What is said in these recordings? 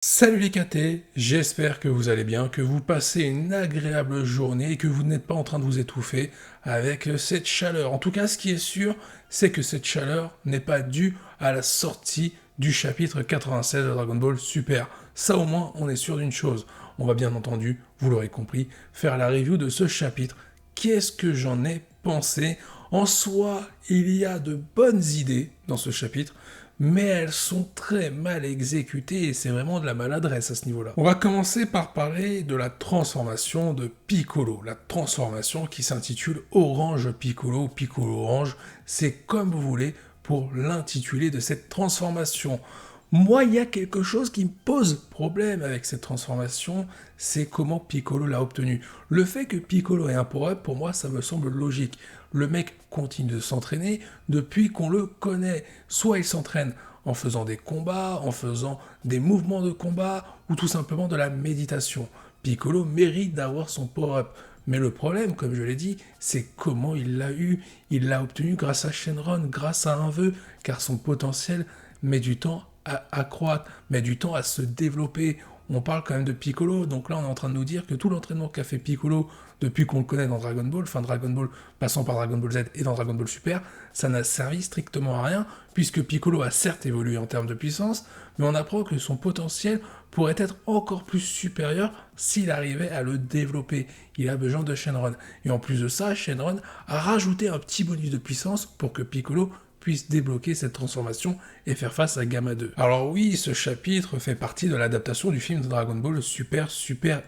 Salut les KT, j'espère que vous allez bien, que vous passez une agréable journée et que vous n'êtes pas en train de vous étouffer avec cette chaleur. En tout cas, ce qui est sûr, c'est que cette chaleur n'est pas due à la sortie du chapitre 96 de Dragon Ball Super. Ça au moins, on est sûr d'une chose. On va bien entendu, vous l'aurez compris, faire la review de ce chapitre. Qu'est-ce que j'en ai pensé? En soi, il y a de bonnes idées dans ce chapitre, mais elles sont très mal exécutées et c'est vraiment de la maladresse à ce niveau-là. On va commencer par parler de la transformation de Piccolo, la transformation qui s'intitule Orange Piccolo, Piccolo Orange, c'est comme vous voulez pour l'intituler de cette transformation. Moi, il y a quelque chose qui me pose problème avec cette transformation, c'est comment Piccolo l'a obtenu. Le fait que Piccolo ait un power-up, pour moi, ça me semble logique. Le mec continue de s'entraîner depuis qu'on le connaît. Soit il s'entraîne en faisant des combats, en faisant des mouvements de combat, ou tout simplement de la méditation. Piccolo mérite d'avoir son power-up. Mais le problème, comme je l'ai dit, c'est comment il l'a eu. Il l'a obtenu grâce à Shenron, grâce à un vœu, car son potentiel met du temps à accroître, met du temps à se développer. On parle quand même de Piccolo, donc là on est en train de nous dire que tout l'entraînement qu'a fait Piccolo depuis qu'on le connaît dans Dragon Ball, enfin Dragon Ball passant par Dragon Ball Z et dans Dragon Ball Super, ça n'a servi strictement à rien, puisque Piccolo a certes évolué en termes de puissance, mais on apprend que son potentiel pourrait être encore plus supérieur s'il arrivait à le développer. Il a besoin de Shenron. Et en plus de ça, Shenron a rajouté un petit bonus de puissance pour que Piccolo puisse débloquer cette transformation et faire face à Gamma 2. Alors oui, ce chapitre fait partie de l'adaptation du film de Dragon Ball Super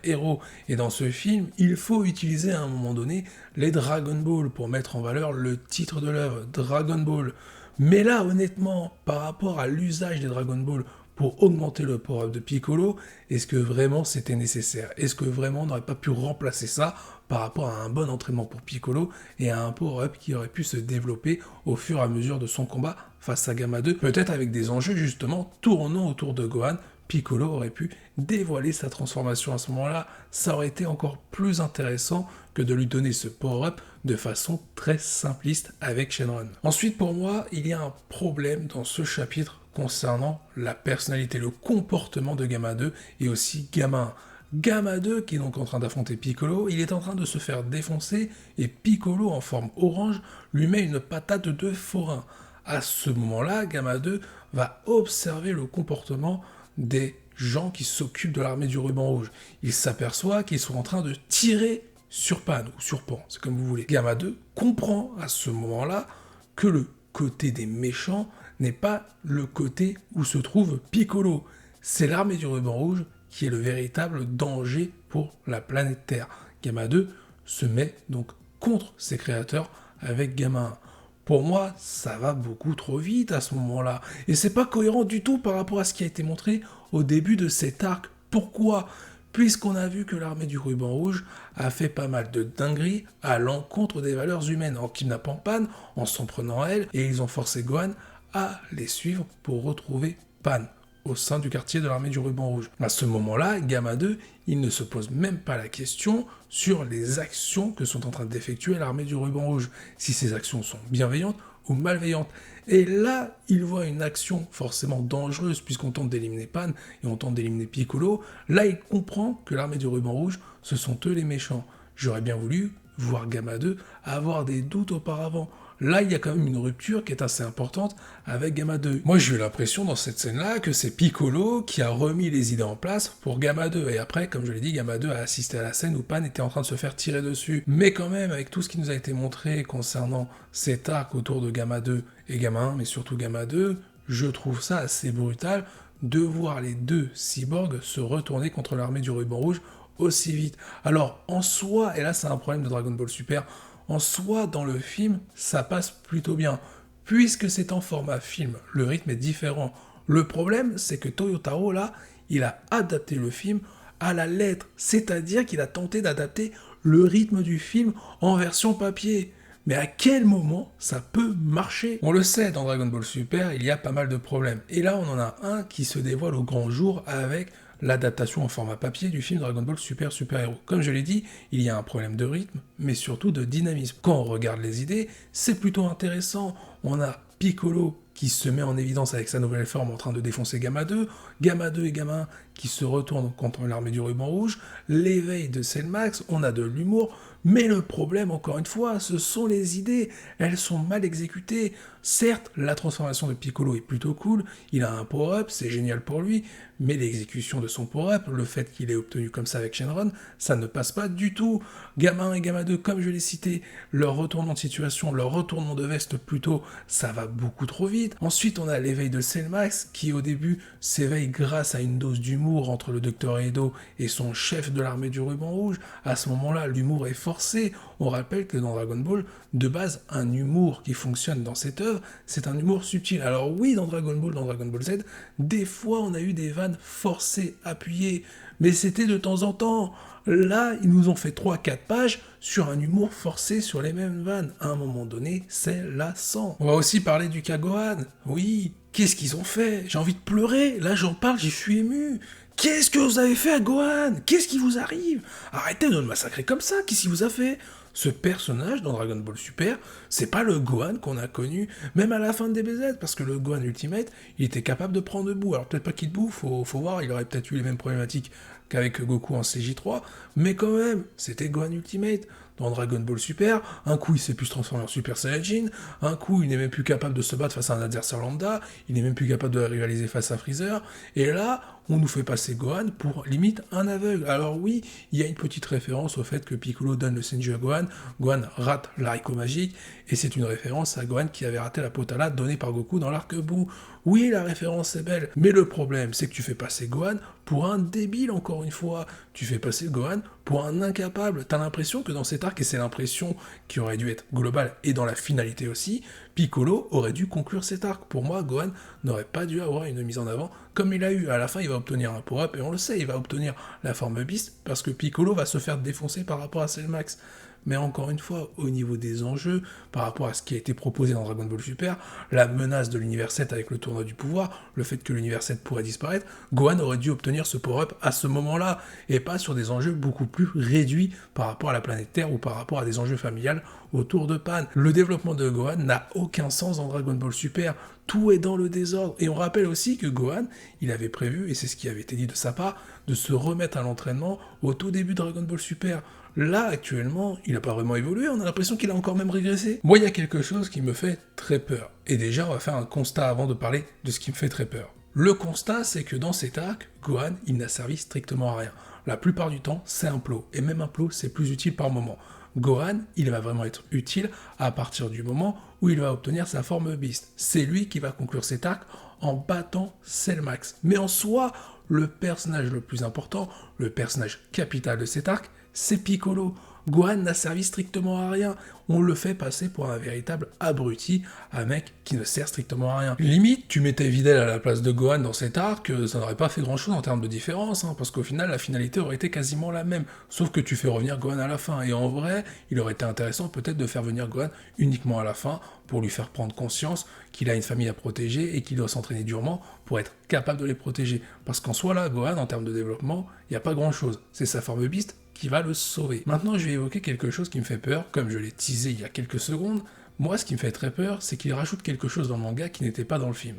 Héros. Et dans ce film, il faut utiliser à un moment donné les Dragon Ball pour mettre en valeur le titre de l'œuvre, Dragon Ball. Mais là, honnêtement, par rapport à l'usage des Dragon Ball pour augmenter le power-up de Piccolo, est-ce que vraiment c'était nécessaire? Est-ce que vraiment on n'aurait pas pu remplacer ça par rapport à un bon entraînement pour Piccolo et à un power-up qui aurait pu se développer au fur et à mesure de son combat face à Gamma 2, peut-être avec des enjeux justement tournant autour de Gohan? Piccolo aurait pu dévoiler sa transformation à ce moment-là, ça aurait été encore plus intéressant que de lui donner ce power-up de façon très simpliste avec Shenron. Ensuite, pour moi, il y a un problème dans ce chapitre concernant la personnalité, le comportement de Gamma 2 et aussi Gamma 1. Gamma 2, qui est donc en train d'affronter Piccolo, il est en train de se faire défoncer et Piccolo, en forme orange, lui met une patate de forain. À ce moment-là, Gamma 2 va observer le comportement des gens qui s'occupent de l'armée du ruban rouge. Il s'aperçoit qu'ils sont en train de tirer sur Pan ou sur Pan, c'est comme vous voulez. Gamma 2 comprend à ce moment-là que le côté des méchants n'est pas le côté où se trouve Piccolo. C'est l'armée du ruban rouge qui est le véritable danger pour la planète Terre. Gamma 2 se met donc contre ses créateurs avec Gamma 1. Pour moi, ça va beaucoup trop vite à ce moment-là. Et c'est pas cohérent du tout par rapport à ce qui a été montré au début de cet arc. Pourquoi? Puisqu'on a vu que l'armée du ruban rouge a fait pas mal de dingueries à l'encontre des valeurs humaines, en kidnappant Pan, en s'en prenant à elle, et ils ont forcé Gohan à les suivre pour retrouver Pan au sein du quartier de l'armée du ruban rouge. À ce moment-là, Gamma 2, il ne se pose même pas la question sur les actions que sont en train d'effectuer l'armée du ruban rouge, si ces actions sont bienveillantes ou malveillantes. Et là, il voit une action forcément dangereuse, puisqu'on tente d'éliminer Pan et on tente d'éliminer Piccolo. Là, il comprend que l'armée du ruban rouge, ce sont eux les méchants. J'aurais bien voulu voir Gamma 2 avoir des doutes auparavant. Là, il y a quand même une rupture qui est assez importante avec Gamma 2. Moi, j'ai eu l'impression dans cette scène-là que c'est Piccolo qui a remis les idées en place pour Gamma 2. Et après, comme je l'ai dit, Gamma 2 a assisté à la scène où Pan était en train de se faire tirer dessus. Mais quand même, avec tout ce qui nous a été montré concernant cet arc autour de Gamma 2 et Gamma 1, mais surtout Gamma 2, je trouve ça assez brutal de voir les deux cyborgs se retourner contre l'armée du ruban rouge aussi vite. Alors, en soi, et là c'est un problème de Dragon Ball Super, en soi, dans le film, ça passe plutôt bien. Puisque c'est en format film, le rythme est différent. Le problème, c'est que Toyotaro, là, il a adapté le film à la lettre. C'est-à-dire qu'il a tenté d'adapter le rythme du film en version papier. Mais à quel moment ça peut marcher? On le sait, dans Dragon Ball Super, il y a pas mal de problèmes. Et là, on en a un qui se dévoile au grand jour avec l'adaptation en format papier du film Dragon Ball Super Héros. Comme je l'ai dit, il y a un problème de rythme, mais surtout de dynamisme. Quand on regarde les idées, c'est plutôt intéressant. On a Piccolo qui se met en évidence avec sa nouvelle forme en train de défoncer Gamma 2 et Gamma 1 qui se retourne contre l'armée du ruban rouge, l'éveil de Cell Max, on a de l'humour, mais le problème, encore une fois, ce sont les idées, elles sont mal exécutées. Certes, la transformation de Piccolo est plutôt cool, il a un power-up, c'est génial pour lui, mais l'exécution de son power-up, le fait qu'il ait obtenu comme ça avec Shenron, ça ne passe pas du tout. Gamma 1 et Gamma 2, comme je l'ai cité, leur retournement de situation, leur retournement de veste plutôt, ça va beaucoup trop vite. Ensuite, on a l'éveil de Cell Max, qui au début s'éveille grâce à une dose d'humour entre le Dr Edo et son chef de l'armée du ruban rouge. À ce moment-là, l'humour est forcé. On rappelle que dans Dragon Ball, de base, un humour qui fonctionne dans cette œuvre, c'est un humour subtil. Alors oui, dans Dragon Ball Z, des fois on a eu des vannes forcées, appuyées, mais c'était de temps en temps. Là, ils nous ont fait 3-4 pages sur un humour forcé sur les mêmes vannes. À un moment donné, c'est lassant. On va aussi parler du cas Gohan. Oui, qu'est-ce qu'ils ont fait? J'ai envie de pleurer. Là, j'en parle, j'y suis ému. Qu'est-ce que vous avez fait à Gohan? Qu'est-ce qui vous arrive? Arrêtez de le massacrer comme ça. Qu'est-ce qui vous a fait? Ce personnage dans Dragon Ball Super, c'est pas le Gohan qu'on a connu, même à la fin de DBZ, parce que le Gohan Ultimate, il était capable de prendre debout. Alors peut-être pas qu'il debout, faut voir, il aurait peut-être eu les mêmes problématiques qu'avec Goku en CJ3, mais quand même, c'était Gohan Ultimate. Dans Dragon Ball Super, un coup il sait plus se transformer en Super Saiyajin, un coup il n'est même plus capable de se battre face à un adversaire lambda, il n'est même plus capable de rivaliser face à Freezer, et là, on nous fait passer Gohan pour limite un aveugle. Alors oui, il y a une petite référence au fait que Piccolo donne le Senju à Gohan, Gohan rate l'haricot magique, et c'est une référence à Gohan qui avait raté la potala donnée par Goku dans l'arc Buu. Oui, la référence est belle, mais le problème c'est que tu fais passer Gohan pour un débile encore une fois. Tu fais passer Gohan pour un incapable. T'as l'impression que dans cet arc, et c'est l'impression qui aurait dû être globale et dans la finalité aussi, Piccolo aurait dû conclure cet arc. Pour moi, Gohan n'aurait pas dû avoir une mise en avant comme il a eu. À la fin, il va obtenir un power-up, et on le sait, il va obtenir la forme Beast, parce que Piccolo va se faire défoncer par rapport à Cell Max. Mais encore une fois, au niveau des enjeux, par rapport à ce qui a été proposé dans Dragon Ball Super, la menace de l'univers 7 avec le tournoi du pouvoir, le fait que l'univers 7 pourrait disparaître, Gohan aurait dû obtenir ce power-up à ce moment-là, et pas sur des enjeux beaucoup plus réduits par rapport à la planète Terre ou par rapport à des enjeux familiales autour de Pan. Le développement de Gohan n'a aucun sens dans Dragon Ball Super, tout est dans le désordre. Et on rappelle aussi que Gohan, il avait prévu, et c'est ce qui avait été dit de sa part, de se remettre à l'entraînement au tout début de Dragon Ball Super. Là, actuellement, il n'a pas vraiment évolué, on a l'impression qu'il a encore même régressé. Moi, il y a quelque chose qui me fait très peur. Et déjà, on va faire un constat avant de parler de ce qui me fait très peur. Le constat, c'est que dans cet arc, Gohan, il n'a servi strictement à rien. La plupart du temps, c'est un plot. Et même un plot, c'est plus utile par moment. Gohan, il va vraiment être utile à partir du moment où il va obtenir sa forme Beast. C'est lui qui va conclure cet arc en battant Cell Max. Mais en soi, le personnage le plus important, le personnage capital de cet arc, c'est Piccolo. Gohan n'a servi strictement à rien. On le fait passer pour un véritable abruti, un mec qui ne sert strictement à rien. Limite, tu mettais Videl à la place de Gohan dans cet arc, ça n'aurait pas fait grand chose en termes de différence, parce qu'au final, la finalité aurait été quasiment la même. Sauf que tu fais revenir Gohan à la fin. Et en vrai, il aurait été intéressant peut-être de faire venir Gohan uniquement à la fin, pour lui faire prendre conscience qu'il a une famille à protéger et qu'il doit s'entraîner durement pour être capable de les protéger. Parce qu'en soi là, Gohan, en termes de développement, il n'y a pas grand chose. C'est sa forme Beast qui va le sauver. Maintenant, je vais évoquer quelque chose qui me fait peur, comme je l'ai teasé il y a quelques secondes. Moi, ce qui me fait très peur, c'est qu'il rajoute quelque chose dans le manga qui n'était pas dans le film.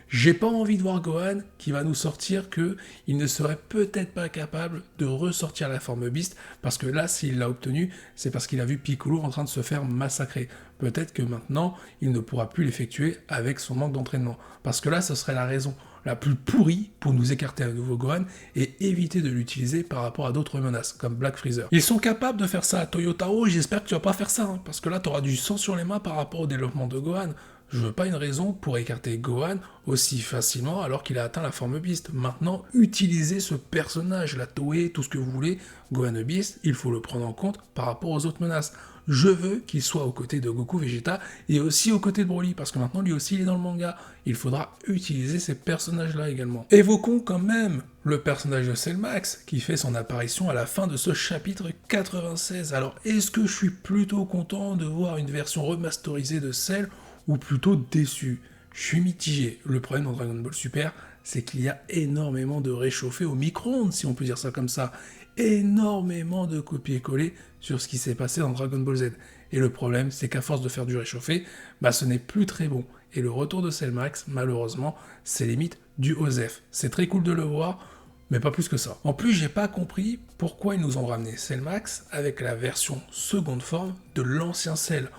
J'ai pas envie de voir Gohan qui va nous sortir que il ne serait peut-être pas capable de ressortir la forme Beast, parce que là, s'il l'a obtenu, c'est parce qu'il a vu Piccolo en train de se faire massacrer. Peut-être que maintenant, il ne pourra plus l'effectuer avec son manque d'entraînement. Parce que là, ce serait la raison la plus pourrie pour nous écarter à nouveau Gohan et éviter de l'utiliser par rapport à d'autres menaces, comme Black Freezer. Ils sont capables de faire ça à Toyotaro, j'espère que tu vas pas faire ça, parce que là, tu auras du sang sur les mains par rapport au développement de Gohan. Je veux pas une raison pour écarter Gohan aussi facilement alors qu'il a atteint la forme Beast. Maintenant, utilisez ce personnage, la Toei, tout ce que vous voulez, Gohan Beast, il faut le prendre en compte par rapport aux autres menaces. Je veux qu'il soit aux côtés de Goku Vegeta et aussi aux côtés de Broly, parce que maintenant lui aussi il est dans le manga. Il faudra utiliser ces personnages-là également. Évoquons quand même le personnage de Cell Max, qui fait son apparition à la fin de ce chapitre 96. Alors, est-ce que je suis plutôt content de voir une version remasterisée de Cell, ou plutôt déçu? Je suis mitigé. Le problème dans Dragon Ball Super, c'est qu'il y a énormément de réchauffés au micro-ondes, si on peut dire ça comme ça. Énormément de copier-coller sur ce qui s'est passé dans Dragon Ball Z. Et le problème, c'est qu'à force de faire du réchauffé, ce n'est plus très bon. Et le retour de Cell Max, malheureusement, c'est limite du OSEF. C'est très cool de le voir. mais pas plus que ça. En plus, j'ai pas compris pourquoi ils nous ont ramené Cell Max avec la version seconde forme de l'ancien Cell.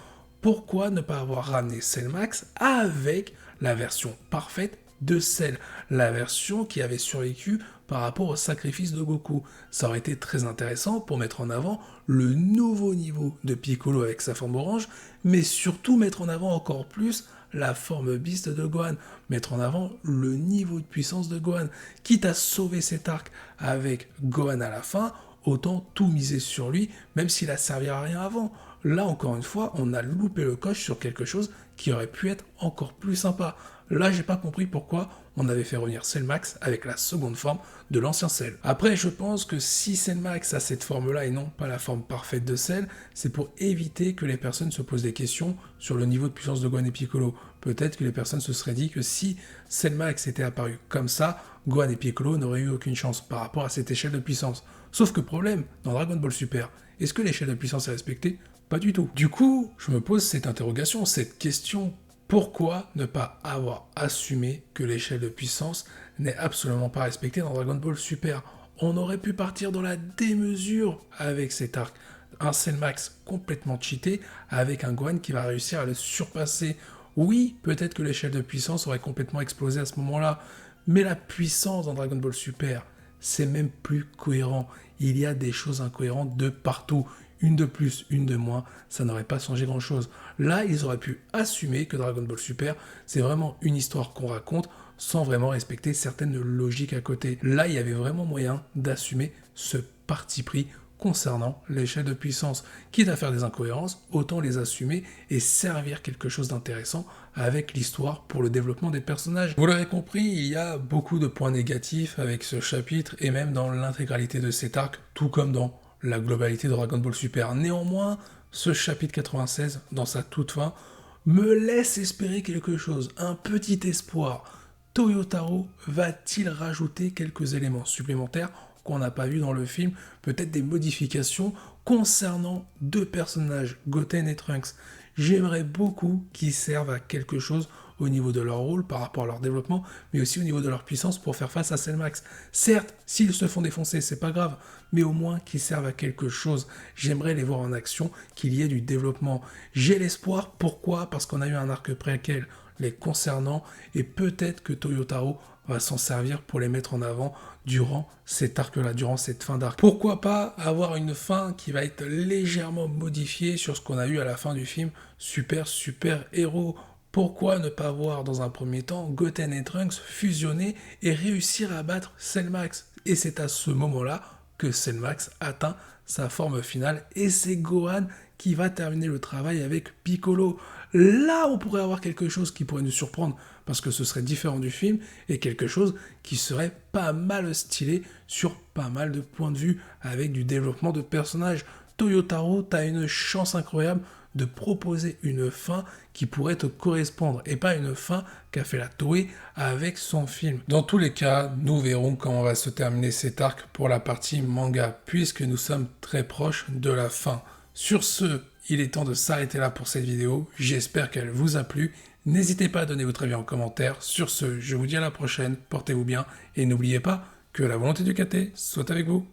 Pourquoi ne pas avoir ramené Cell Max avec la version parfaite de Cell, la version qui avait survécu par rapport au sacrifice de Goku. Ça aurait été très intéressant pour mettre en avant le nouveau niveau de Piccolo avec sa forme orange, mais surtout mettre en avant encore plus la forme Beast de Gohan, mettre en avant le niveau de puissance de Gohan. Quitte à sauver cet arc avec Gohan à la fin, autant tout miser sur lui, même s'il a servi à rien avant. Là, encore une fois, on a loupé le coche sur quelque chose qui aurait pu être encore plus sympa. Là, j'ai pas compris pourquoi on avait fait revenir Cell Max avec la seconde forme de l'ancien Cell. Après, je pense que si Cell Max a cette forme-là et non pas la forme parfaite de Cell, c'est pour éviter que les personnes se posent des questions sur le niveau de puissance de Gohan et Piccolo. Peut-être que les personnes se seraient dit que si Cell Max était apparu comme ça, Gohan et Piccolo n'auraient eu aucune chance par rapport à cette échelle de puissance. Sauf que problème, dans Dragon Ball Super, est-ce que l'échelle de puissance est respectée? Pas du tout. Du coup, je me pose cette interrogation, cette question. Pourquoi ne pas avoir assumé que l'échelle de puissance n'est absolument pas respectée dans Dragon Ball Super? On aurait pu partir dans la démesure avec cet arc. Un Cell Max complètement cheaté avec un Gohan qui va réussir à le surpasser. Oui, peut-être que l'échelle de puissance aurait complètement explosé à ce moment-là, mais la puissance dans Dragon Ball Super, c'est même plus cohérent. Il y a des choses incohérentes de partout. Une de plus, une de moins, ça n'aurait pas changé grand-chose. Là, ils auraient pu assumer que Dragon Ball Super, c'est vraiment une histoire qu'on raconte sans vraiment respecter certaines logiques à côté. Là, il y avait vraiment moyen d'assumer ce parti pris concernant l'échelle de puissance. Quitte à faire des incohérences, autant les assumer et servir quelque chose d'intéressant avec l'histoire pour le développement des personnages. Vous l'aurez compris, il y a beaucoup de points négatifs avec ce chapitre et même dans l'intégralité de cet arc, tout comme dans la globalité de Dragon Ball Super. Néanmoins, ce chapitre 96, dans sa toute fin, me laisse espérer quelque chose, un petit espoir. Toyotaro va-t-il rajouter quelques éléments supplémentaires qu'on n'a pas vu dans le film, peut-être des modifications concernant deux personnages, Goten et Trunks. J'aimerais beaucoup qu'ils servent à quelque chose au niveau de leur rôle par rapport à leur développement, mais aussi au niveau de leur puissance pour faire face à Cell Max. Certes, s'ils se font défoncer, c'est pas grave, mais au moins qu'ils servent à quelque chose. J'aimerais les voir en action, qu'il y ait du développement. J'ai l'espoir, pourquoi? Parce qu'on a eu un arc préquel les concernant, et peut-être que Toyotaro va s'en servir pour les mettre en avant durant cet arc-là, durant cette fin d'arc. Pourquoi pas avoir une fin qui va être légèrement modifiée sur ce qu'on a eu à la fin du film Super Héros? Pourquoi ne pas voir dans un premier temps Goten et Trunks fusionner et réussir à battre Cell Max? Et c'est à ce moment-là que Cell Max atteint sa forme finale et c'est Gohan qui va terminer le travail avec Piccolo. Là, on pourrait avoir quelque chose qui pourrait nous surprendre parce que ce serait différent du film et quelque chose qui serait pas mal stylé sur pas mal de points de vue avec du développement de personnages. Toyotaro, t'as une chance incroyable de proposer une fin qui pourrait te correspondre et pas une fin qu'a fait la Toei avec son film. Dans tous les cas, nous verrons comment va se terminer cet arc pour la partie manga puisque nous sommes très proches de la fin. Sur ce, il est temps de s'arrêter là pour cette vidéo. J'espère qu'elle vous a plu. N'hésitez pas à donner votre avis en commentaire. Sur ce, je vous dis à la prochaine, portez-vous bien et n'oubliez pas que la volonté du KT soit avec vous.